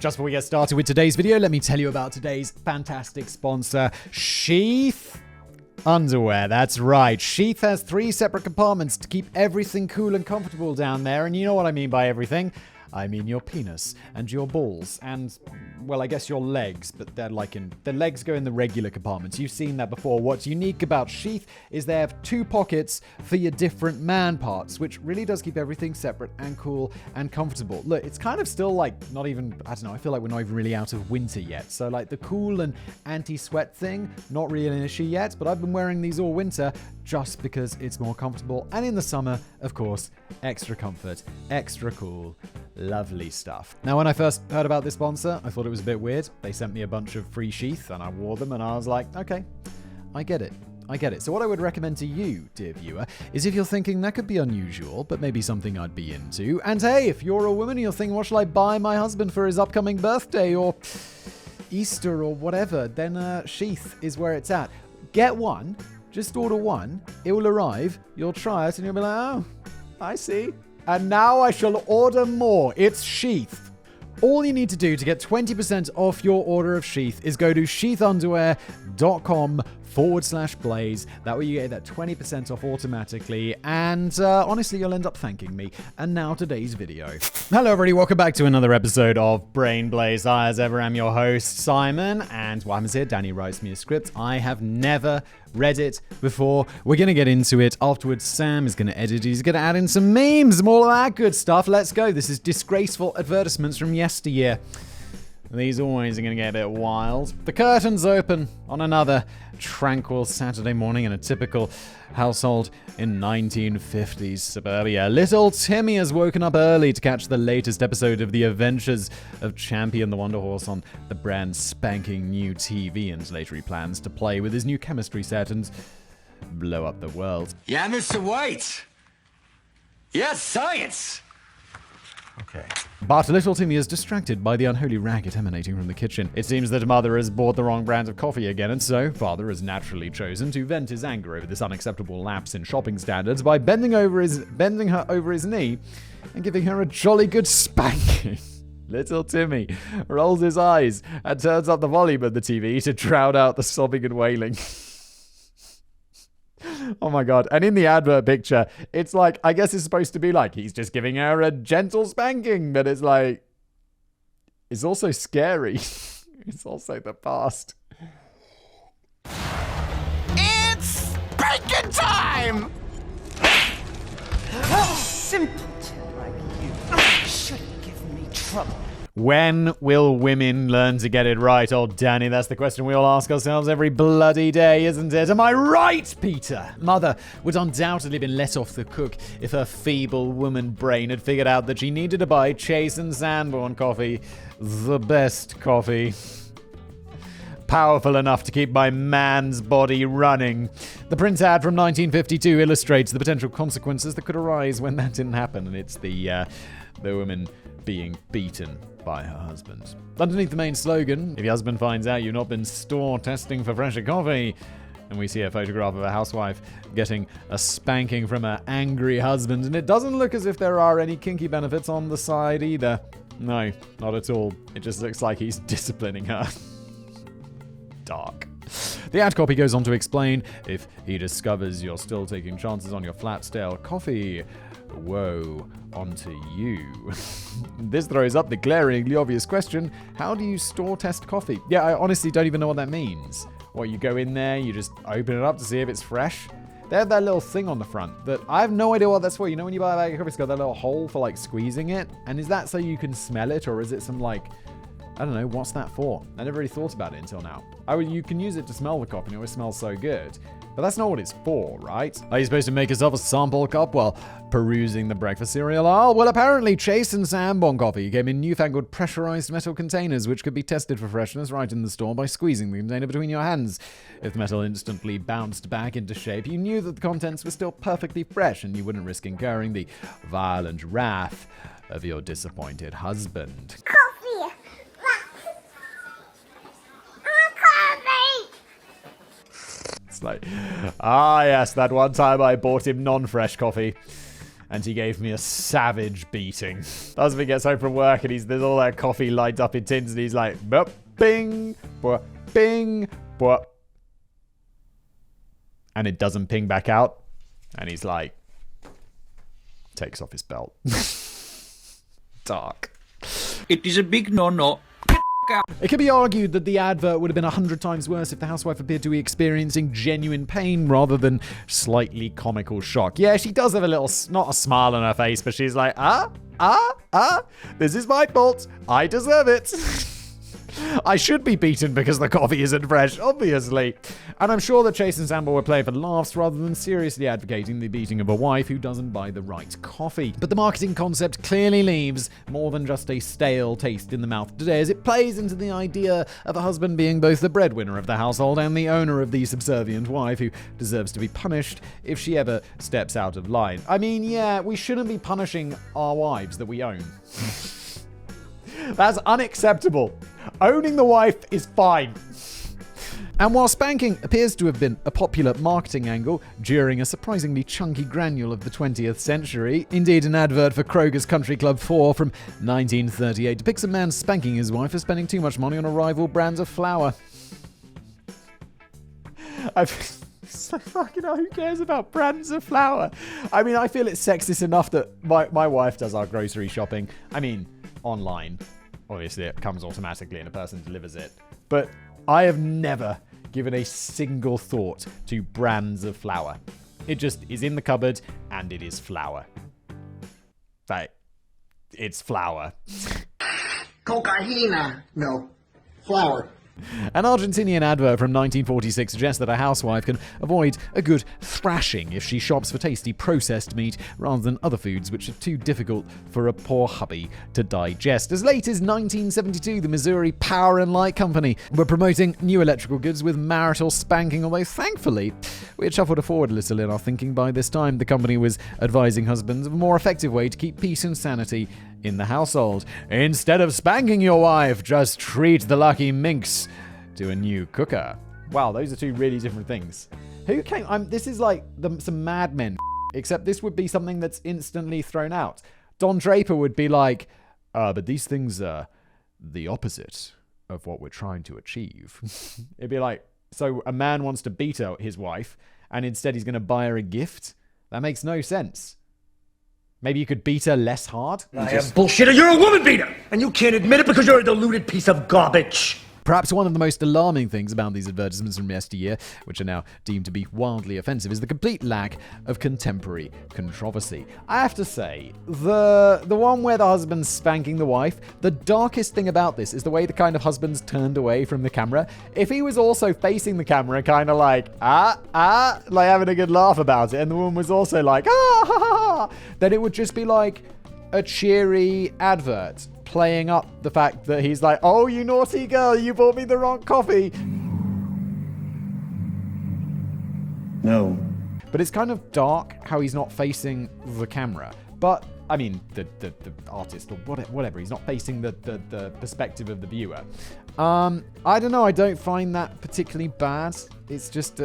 Just before we get started with today's video, let me tell you about today's fantastic sponsor, Sheath Underwear. That's right. Sheath has 3 separate compartments to keep everything cool and comfortable down there, and you know what I mean by everything. I mean your penis and your balls and, well, I guess your legs, but the legs go in the regular compartments. You've seen that before. What's unique about Sheath is they have 2 pockets for your different man parts, which really does keep everything separate and cool and comfortable. Look, it's kind of still I feel like we're not even really out of winter yet. So the cool and anti-sweat thing, not really an issue yet, but I've been wearing these all winter just because it's more comfortable. And in the summer, of course, extra comfort, extra cool. Lovely stuff. Now, when I first heard about this sponsor, I thought it was a bit weird. They sent me a bunch of free Sheath and I wore them and I was like, okay, I get it. So what I would recommend to you, dear viewer, is if you're thinking that could be unusual, but maybe something I'd be into. And hey, if you're a woman and you're thinking, what shall I buy my husband for his upcoming birthday or Easter or whatever, then Sheath is where it's at. Get one. Just order one. It will arrive. You'll try it and you'll be like, oh, I see. And now I shall order more. It's Sheath. All you need to do to get 20% off your order of Sheath is go to sheathunderwear.com/blaze. That way you get that 20% off automatically. And honestly, you'll end up thanking me. And now today's video. Hello everybody, welcome back to another episode of Brain Blaze. I, as ever, am your host, Simon. And what happens here, Danny writes me a script. I have never read it before. We're going to get into it. Afterwards, Sam is going to edit it. He's going to add in some memes and all of that good stuff. Let's go. This is Disgraceful Advertisements from Yesteryear. These always are going to get a bit wild. The curtains open on another tranquil Saturday morning in a typical household in 1950s suburbia. Little Timmy has woken up early to catch the latest episode of The Adventures of Champion the Wonder Horse on the brand Spanking new TV, and later he plans to play with his new chemistry set and blow up the world. Yeah, Mr. White. Yes, science. Okay. But little Timmy is distracted by the unholy racket emanating from the kitchen. It seems that mother has bought the wrong brand of coffee again, and so father has naturally chosen to vent his anger over this unacceptable lapse in shopping standards by bending her over his knee and giving her a jolly good spanking. Little Timmy rolls his eyes and turns up the volume of the TV to drown out the sobbing and wailing. Oh my god. And in the advert picture, it's I guess it's supposed to be he's just giving her a gentle spanking, but it's it's also scary. It's also the past. It's spanking time! Simpleton like you shouldn't give me trouble. When will women learn to get it right, old Danny? That's the question we all ask ourselves every bloody day, isn't it? Am I right, Peter? Mother would undoubtedly have been let off the hook if her feeble woman brain had figured out that she needed to buy Chase and Sanborn coffee. The best coffee. Powerful enough to keep my man's body running. The print ad from 1952 illustrates the potential consequences that could arise when that didn't happen, and it's the woman being beaten by her husband. Underneath the main slogan, if your husband finds out you've not been store testing for fresher coffee, and we see a photograph of a housewife getting a spanking from her angry husband, and it doesn't look as if there are any kinky benefits on the side either. No, not at all. It just looks like he's disciplining her. Dark. The ad copy goes on to explain, if he discovers you're still taking chances on your flat stale coffee, woe onto you. This throws up the glaringly obvious question, how do you store test coffee? Yeah, I honestly don't even know what that means. What, you go in there, you just open it up to see if it's fresh? They have that little thing on the front that I have no idea what that's for. You know when you buy a bag of coffee, it's got that little hole for squeezing it? And is that so you can smell it, or is it some I don't know, what's that for? I never really thought about it until now. You can use it to smell the coffee and it always smells so good. But that's not what it's for, right? Are you supposed to make yourself a sample cup while perusing the breakfast cereal aisle? Well, apparently Chase and Sanborn coffee came in newfangled pressurized metal containers which could be tested for freshness right in the store by squeezing the container between your hands. If the metal instantly bounced back into shape, you knew that the contents were still perfectly fresh and you wouldn't risk incurring the violent wrath of your disappointed husband. Coffee! It's yes, that one time I bought him non-fresh coffee. and he gave me a savage beating. Husband gets home from work and there's all that coffee lined up in tins and he's like, bop, bing, bop, bing, bop. And it doesn't ping back out. And he's like, takes off his belt. Dark. It is a big no-no. It can be argued that the advert would have been 100 times worse if the housewife appeared to be experiencing genuine pain rather than slightly comical shock. Yeah, she does have a little, not a smile on her face, but she's like, this is my fault. I deserve it. I should be beaten because the coffee isn't fresh, obviously. And I'm sure that Chase and Sambo were playing for laughs rather than seriously advocating the beating of a wife who doesn't buy the right coffee. But the marketing concept clearly leaves more than just a stale taste in the mouth today, as it plays into the idea of a husband being both the breadwinner of the household and the owner of the subservient wife who deserves to be punished if she ever steps out of line. I mean, yeah, we shouldn't be punishing our wives that we own. That's unacceptable. Owning the wife is fine. And while spanking appears to have been a popular marketing angle during a surprisingly chunky granule of the 20th century, indeed an advert for Kroger's Country Club 4 from 1938 depicts a man spanking his wife for spending too much money on a rival brand of flour. Fucking hell, who cares about brands of flour? I mean, I feel it's sexist enough that my wife does our grocery shopping. I mean, online. Obviously, it comes automatically and a person delivers it. But I have never given a single thought to brands of flour. It just is in the cupboard and it is flour. Like, it's flour. Cocaína. No. Flour. An Argentinian advert from 1946 suggests that a housewife can avoid a good thrashing if she shops for tasty processed meat rather than other foods which are too difficult for a poor hubby to digest. As late as 1972, the Missouri Power and Light Company were promoting new electrical goods with marital spanking, although thankfully we had shuffled forward a little in our thinking by this time. The company was advising husbands of a more effective way to keep peace and sanity in the household. Instead of spanking your wife, just treat the lucky minx to a new cooker. Wow, those are two really different things. Who came? This is like some Mad Men, except this would be something that's instantly thrown out. Don Draper would be like, but these things are the opposite of what we're trying to achieve. It'd be like, so a man wants to beat his wife, and instead he's going to buy her a gift? That makes no sense. Maybe you could beat her less hard? I am bullshitter. You're a woman beater! And you can't admit it because you're a deluded piece of garbage. Perhaps one of the most alarming things about these advertisements from yesteryear, which are now deemed to be wildly offensive, is the complete lack of contemporary controversy. I have to say, the one where the husband's spanking the wife, the darkest thing about this is the way the kind of husband's turned away from the camera. If he was also facing the camera, kind of like, like having a good laugh about it, and the woman was also like, ha, ha, ha, then it would just be like a cheery advert, playing up the fact that he's like, oh, you naughty girl, you bought me the wrong coffee. No. But it's kind of dark how he's not facing the camera. But, I mean, the artist or whatever, he's not facing the perspective of the viewer. I don't know, I don't find that particularly bad. It's just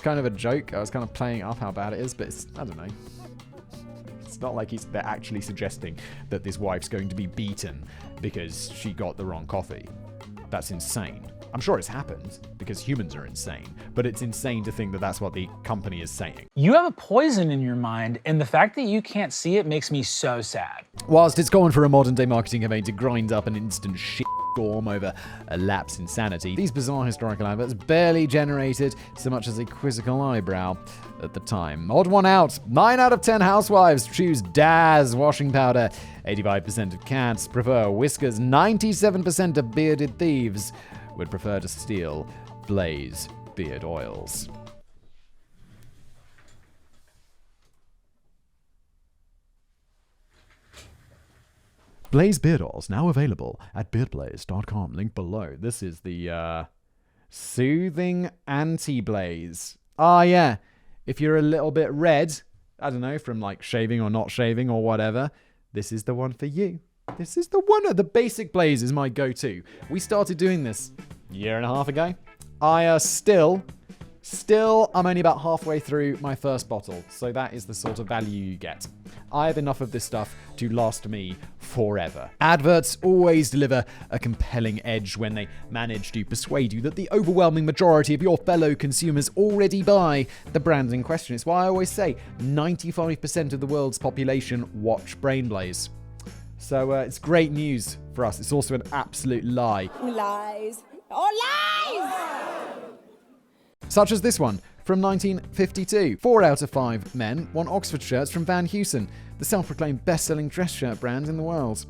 kind of a joke. I was kind of playing up how bad it is, but I don't know. It's not like they're actually suggesting that this wife's going to be beaten because she got the wrong coffee. That's insane. I'm sure it's happened because humans are insane, but it's insane to think that that's what the company is saying. You have a poison in your mind, and the fact that you can't see it makes me so sad. Whilst it's common for a modern-day marketing campaign to grind up an instant shit storm over a lapse in sanity, these bizarre historical adverts barely generated so much as a quizzical eyebrow at the time. Odd one out. 9 out of 10 housewives choose Daz washing powder. 85% of cats prefer whiskers. 97% of bearded thieves would prefer to steal Blaze beard oils. Blaze beard oils now available at beardblaze.com. Link below. This is the soothing anti-blaze. Ah, yeah. If you're a little bit red, I don't know, from like shaving or not shaving or whatever, this is the one for you. This is the one. The basic blaze is my go-to. We started doing this a year and a half ago. I still Still, I'm only about halfway through my first bottle, so that is the sort of value you get. I have enough of this stuff to last me forever. Adverts always deliver a compelling edge when they manage to persuade you that the overwhelming majority of your fellow consumers already buy the brand in question. It's why I always say 95% of the world's population watch Brainblaze. So it's great news for us. It's also an absolute lie. Lies. Oh, lies! Such as this one from 1952. 4 out of 5 men want Oxford shirts from Van Heusen, the self-proclaimed best-selling dress shirt brand in the world.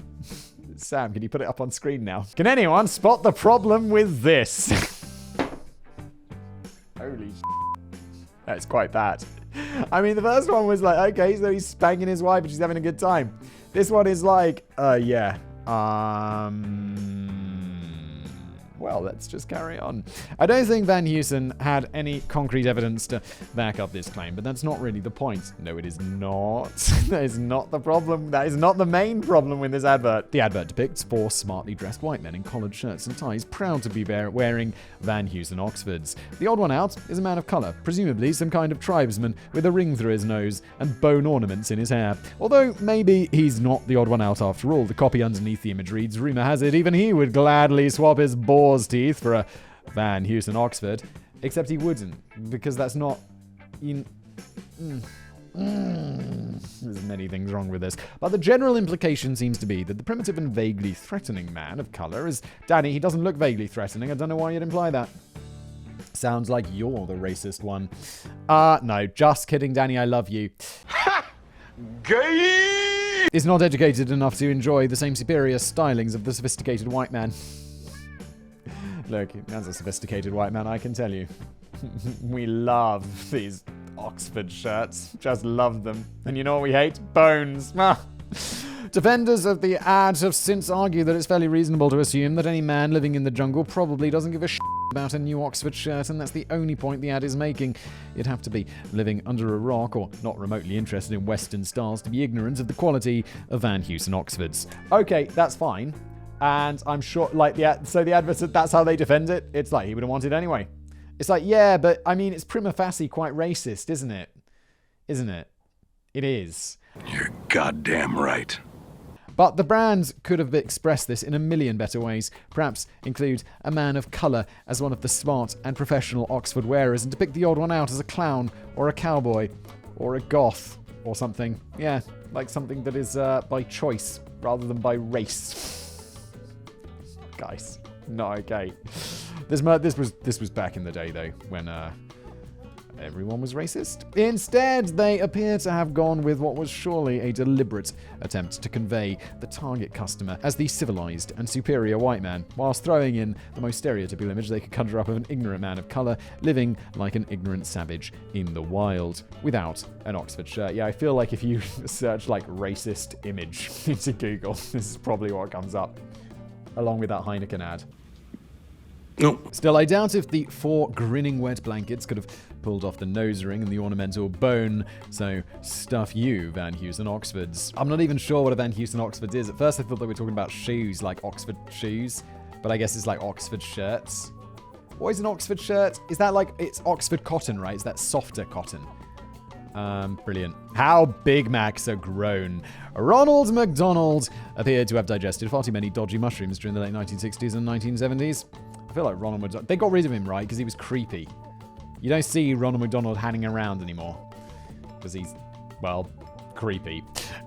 Sam, can you put it up on screen now? Can anyone spot the problem with this? Holy that's quite bad. I mean, the first one was like, okay, so he's spanking his wife and she's having a good time. This one is like, yeah. Well, let's just carry on. I don't think Van Heusen had any concrete evidence to back up this claim, but that's not really the point. No, it is not. That is not the problem. That is not the main problem with this advert. The advert depicts 4 smartly dressed white men in collared shirts and ties, proud to be wearing Van Heusen Oxfords. The odd one out is a man of colour, presumably some kind of tribesman with a ring through his nose and bone ornaments in his hair. Although maybe he's not the odd one out after all. The copy underneath the image reads, rumour has it even he would gladly swap his boar's teeth for a Van Heusen Oxford, except he wouldn't, because that's not there's many things wrong with this, but the general implication seems to be that the primitive and vaguely threatening man of colour is Danny. He doesn't look vaguely threatening. I don't know why you'd imply that. Sounds like you're the racist one. No, just kidding, Danny, I love you. Gay! Is not educated enough to enjoy the same superior stylings of the sophisticated white man. Look, as a sophisticated white man, I can tell you, we love these Oxford shirts. Just love them. And you know what we hate? Bones. Defenders of the ad have since argued that it's fairly reasonable to assume that any man living in the jungle probably doesn't give a shit about a new Oxford shirt, and that's the only point the ad is making. You'd have to be living under a rock or not remotely interested in Western styles to be ignorant of the quality of Van Heusen Oxfords. Okay, that's fine. And I'm sure, like, the advert said that's how they defend it. It's like, he would have wanted anyway. It's like, yeah, but, I mean, it's prima facie quite racist, isn't it? Isn't it? It is. You're goddamn right. But the brand could have expressed this in a million better ways. Perhaps include a man of colour as one of the smart and professional Oxford wearers and depict the odd one out as a clown or a cowboy or a goth or something. Yeah, like something that is by choice rather than by race. Guys, not okay. This was back in the day though, when everyone was racist. Instead, they appear to have gone with what was surely a deliberate attempt to convey the target customer as the civilized and superior white man, whilst throwing in the most stereotypical image they could conjure up of an ignorant man of colour living like an ignorant savage in the wild without an Oxford shirt. Yeah, I feel like if you search like racist image into Google, this is probably what comes up, along with that Heineken ad. Nope. Still, I doubt if the 4 grinning wet blankets could have pulled off the nose ring and the ornamental bone, so stuff you, Van Heusen Oxfords. I'm not even sure what a Van Heusen Oxford is. At first I thought they were talking about shoes, like Oxford shoes, but I guess it's like Oxford shirts. What is an Oxford shirt? Is that like, it's Oxford cotton, right? Is that softer cotton? Brilliant. How Big Macs are grown. Ronald McDonald appeared to have digested far too many dodgy mushrooms during the late 1960s and 1970s. I feel like Ronald McDonald... They got rid of him, right? Because he was creepy. You don't see Ronald McDonald hanging around anymore. Because he's, well, creepy.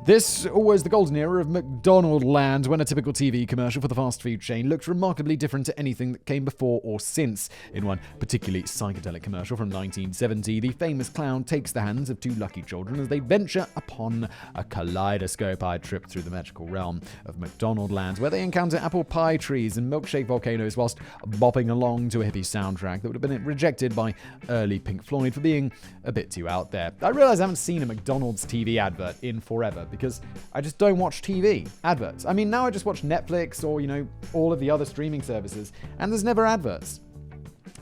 This was the golden era of McDonaldland, when a typical TV commercial for the fast food chain looked remarkably different to anything that came before or since. In one particularly psychedelic commercial from 1970, the famous clown takes the hands of 2 lucky children as they venture upon a kaleidoscope-eyed trip through the magical realm of McDonaldland, where they encounter apple pie trees and milkshake volcanoes whilst bopping along to a hippie soundtrack that would have been rejected by early Pink Floyd for being a bit too out there. I realize I haven't seen a McDonald's TV advert in forever, because I just don't watch TV adverts. I mean, now I just watch Netflix or, you know, all of the other streaming services, and there's never adverts.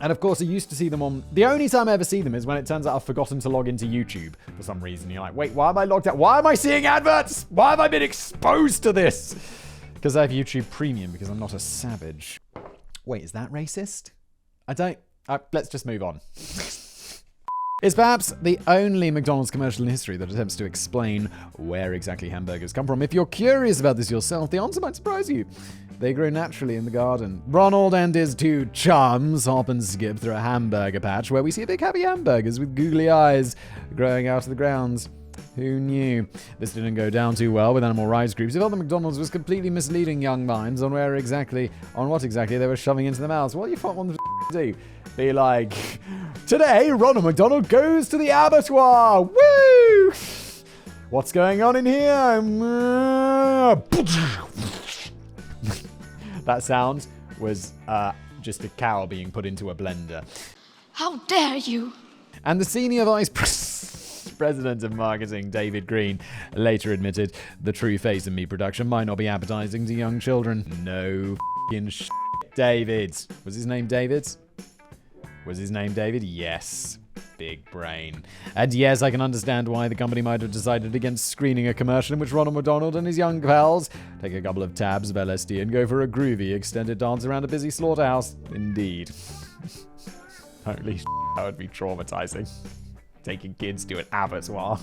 And of course, I used to see them on... The only time I ever see them is when it turns out I've forgotten to log into YouTube for some reason. You're like, wait, why am I logged out? Why am I seeing adverts? Why have I been exposed to this? Because I have YouTube Premium, because I'm not a savage. Wait, is that racist? I don't... let's just move on. It's perhaps the only McDonald's commercial in history that attempts to explain where exactly hamburgers come from. If you're curious about this yourself, the answer might surprise you. They grow naturally in the garden. Ronald and his two chums hop and skip through a hamburger patch where we see big happy hamburgers with googly eyes growing out of the ground. Who knew? This didn't go down too well with animal rights groups. It felt that McDonald's was completely misleading young minds on what exactly they were shoving into their mouths. What do you want them to do? Be like, today Ronald McDonald goes to the abattoir. Woo! What's going on in here? That sound was just a cow being put into a blender. How dare you? And the senior vice president of marketing, David Green, later admitted the true face of meat production might not be appetizing to young children. No f***ing shit, David. Was his name David? Was his name David? Yes. Big brain. And yes, I can understand why the company might have decided against screening a commercial in which Ronald McDonald and his young pals take a couple of tabs of LSD and go for a groovy extended dance around a busy slaughterhouse. Indeed. Holy shit, that would be traumatizing. Taking kids to an abattoir.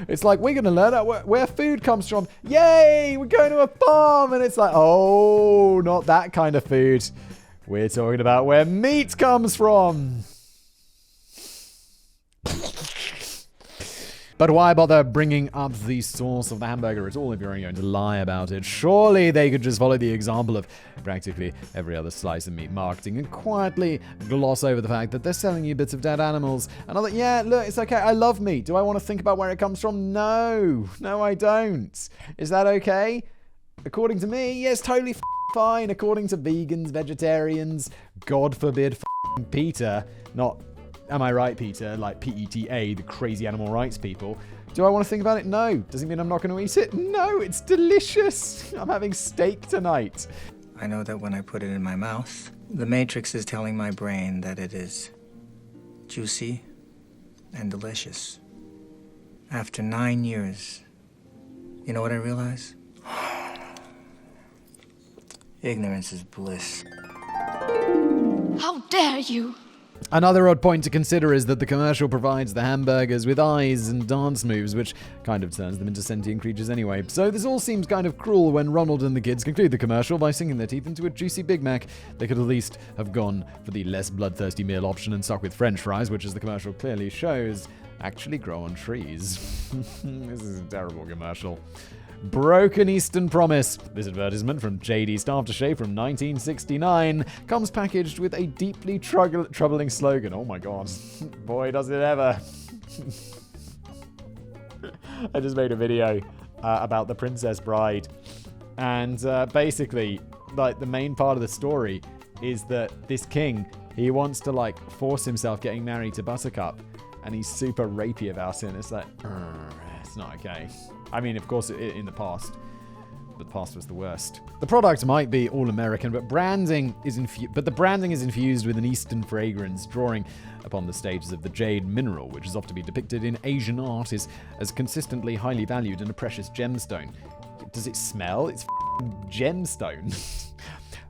It's like, we're going to learn where food comes from. Yay, we're going to a farm. And it's like, oh, not that kind of food. We're talking about where meat comes from. But why bother bringing up the source of the hamburger at all if you're only going to lie about it? Surely they could just follow the example of practically every other slice of meat marketing and quietly gloss over the fact that they're selling you bits of dead animals. And I'm like, yeah, look, it's okay. I love meat. Do I want to think about where it comes from? No. No, I don't. Is that okay? According to me, yes, totally fine. According to vegans, vegetarians, God forbid Peter, not... Am I right, Peter? Like PETA, the crazy animal rights people. Do I want to think about it? No. Does it mean I'm not going to eat it? No, it's delicious. I'm having steak tonight. I know that when I put it in my mouth, the Matrix is telling my brain that it is juicy and delicious. After 9 years, you know what I realize? Ignorance is bliss. How dare you? Another odd point to consider is that the commercial provides the hamburgers with eyes and dance moves, which kind of turns them into sentient creatures anyway. So this all seems kind of cruel when Ronald and the kids conclude the commercial by sinking their teeth into a juicy Big Mac. They could at least have gone for the less bloodthirsty meal option and stuck with French fries, which, as the commercial clearly shows, actually grow on trees. This is a terrible commercial. Broken Eastern Promise. This advertisement from JD's Aftershave from 1969 comes packaged with a deeply troubling slogan. Oh my god. Boy, does it ever. I just made a video about the Princess Bride. And basically, like, the main part of the story is that this king, he wants to, like, force himself getting married to Buttercup. And he's super rapey about it. And it's like, it's not okay. I mean, of course, in the past. But the past was the worst. The product might be all American, but the branding is infused with an Eastern fragrance, drawing upon the stages of the jade mineral, which is often to be depicted in Asian art as consistently highly valued and a precious gemstone. Does it smell? It's gemstone.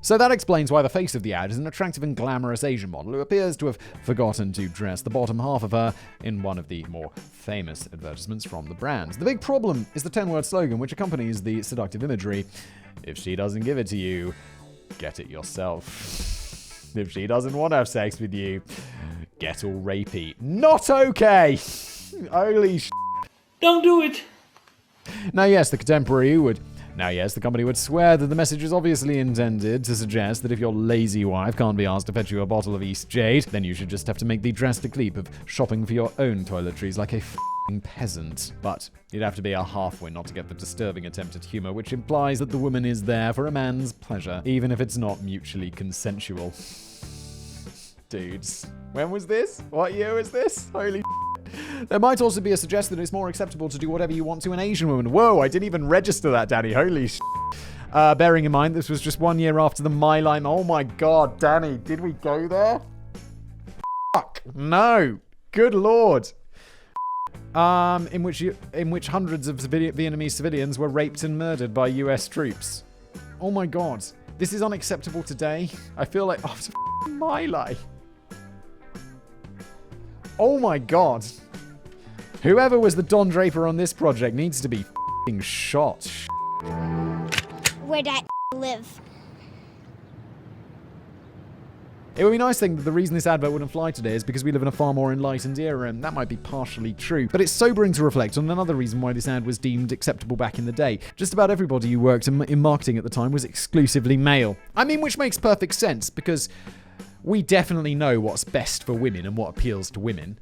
So that explains why the face of the ad is an attractive and glamorous Asian model who appears to have forgotten to dress the bottom half of her in one of the more famous advertisements from the brand. The big problem is the 10-word slogan which accompanies the seductive imagery. If she doesn't give it to you, get it yourself. If she doesn't want to have sex with you, get all rapey. Not okay! Holy sh**. Don't do it. Now yes, the company would swear that the message is obviously intended to suggest that if your lazy wife can't be asked to fetch you a bottle of East Jade, then you should just have to make the drastic leap of shopping for your own toiletries like a f***ing peasant. But you'd have to be a half-wit not to get the disturbing attempt at humor, which implies that the woman is there for a man's pleasure, even if it's not mutually consensual. Dudes. When was this? What year was this? Holy There might also be a suggestion that it's more acceptable to do whatever you want to an Asian woman. Whoa, I didn't even register that, Danny. Holy sh**. Bearing in mind, this was just 1 year after the My Lime. Oh my god, Danny, did we go there? Fuck. No. Good lord. In which hundreds of Vietnamese civilians were raped and murdered by US troops. Oh my god. This is unacceptable today. I feel like after My Lime. Oh my god. Whoever was the Don Draper on this project needs to be f***ing shot. Where'd that live? It would be nice to think that the reason this advert wouldn't fly today is because we live in a far more enlightened era, and that might be partially true. But it's sobering to reflect on another reason why this ad was deemed acceptable back in the day. Just about everybody who worked in marketing at the time was exclusively male. I mean, which makes perfect sense, because we definitely know what's best for women and what appeals to women.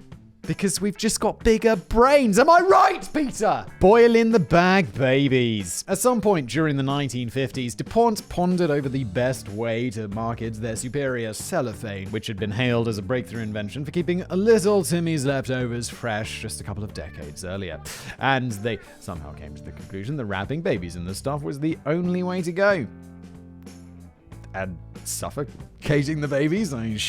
Because we've just got bigger brains. Am I right, Peter? Boil in the bag, babies. At some point during the 1950s, DuPont pondered over the best way to market their superior cellophane, which had been hailed as a breakthrough invention for keeping a little Timmy's leftovers fresh just a couple of decades earlier. And they somehow came to the conclusion that wrapping babies in the stuff was the only way to go. And suffocating the babies? I mean,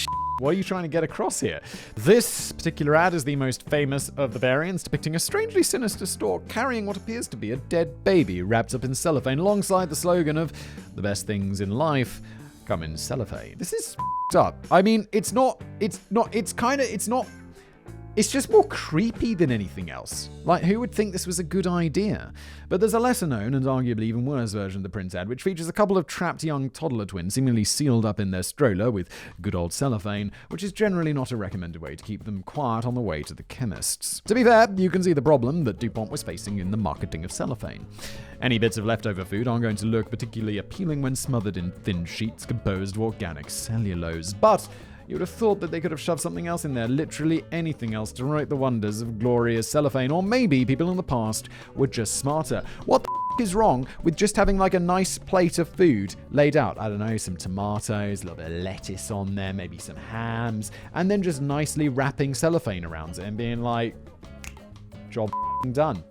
what are you trying to get across here? This particular ad is the most famous of the variants, depicting a strangely sinister stork carrying what appears to be a dead baby wrapped up in cellophane, alongside the slogan of "The best things in life come in cellophane." This is up. I mean, it's just more creepy than anything else. Like, who would think this was a good idea? But there's a lesser known and arguably even worse version of the print ad, which features a couple of trapped young toddler twins seemingly sealed up in their stroller with good old cellophane, which is generally not a recommended way to keep them quiet on the way to the chemist's. To be fair, you can see the problem that DuPont was facing in the marketing of cellophane. Any bits of leftover food aren't going to look particularly appealing when smothered in thin sheets composed of organic cellulose, but you would have thought that they could have shoved something else in there, literally anything else, to write the wonders of glorious cellophane, or maybe people in the past were just smarter. What the is wrong with just having like a nice plate of food laid out? I don't know, some tomatoes, a little bit of lettuce on there, maybe some hams, and then just nicely wrapping cellophane around it and being like, job done.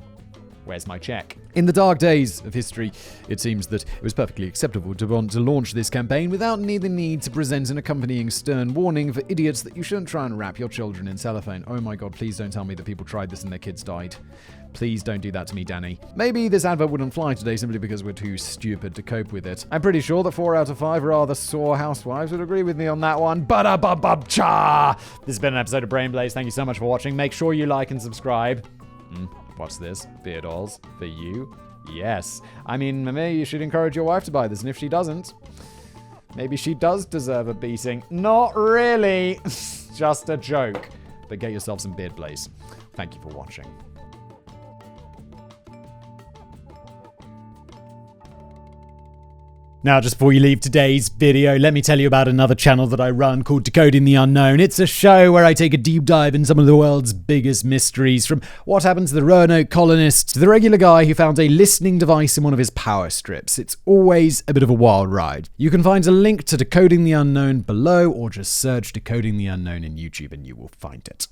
Where's my check? In the dark days of history, it seems that it was perfectly acceptable to want to launch this campaign without the need to present an accompanying stern warning for idiots that you shouldn't try and wrap your children in cellophane. Oh my god, please don't tell me that people tried this and their kids died. Please don't do that to me, Danny. Maybe this advert wouldn't fly today simply because we're too stupid to cope with it. I'm pretty sure that 4 out of 5 rather sore housewives would agree with me on that one. Ba-da-ba-ba-cha! This has been an episode of Brain Blaze. Thank you so much for watching. Make sure you like and subscribe. What's this? Beer dolls? For you? Yes. I mean, maybe you should encourage your wife to buy this, and if she doesn't, maybe she does deserve a beating. Not really. Just a joke. But get yourself some Beard Blaze. Thank you for watching. Now, just before you leave today's video, let me tell you about another channel that I run called Decoding the Unknown. It's a show where I take a deep dive in some of the world's biggest mysteries, from what happened to the Roanoke colonists to the regular guy who found a listening device in one of his power strips. It's always a bit of a wild ride. You can find a link to Decoding the Unknown below, or just search Decoding the Unknown in YouTube and you will find it.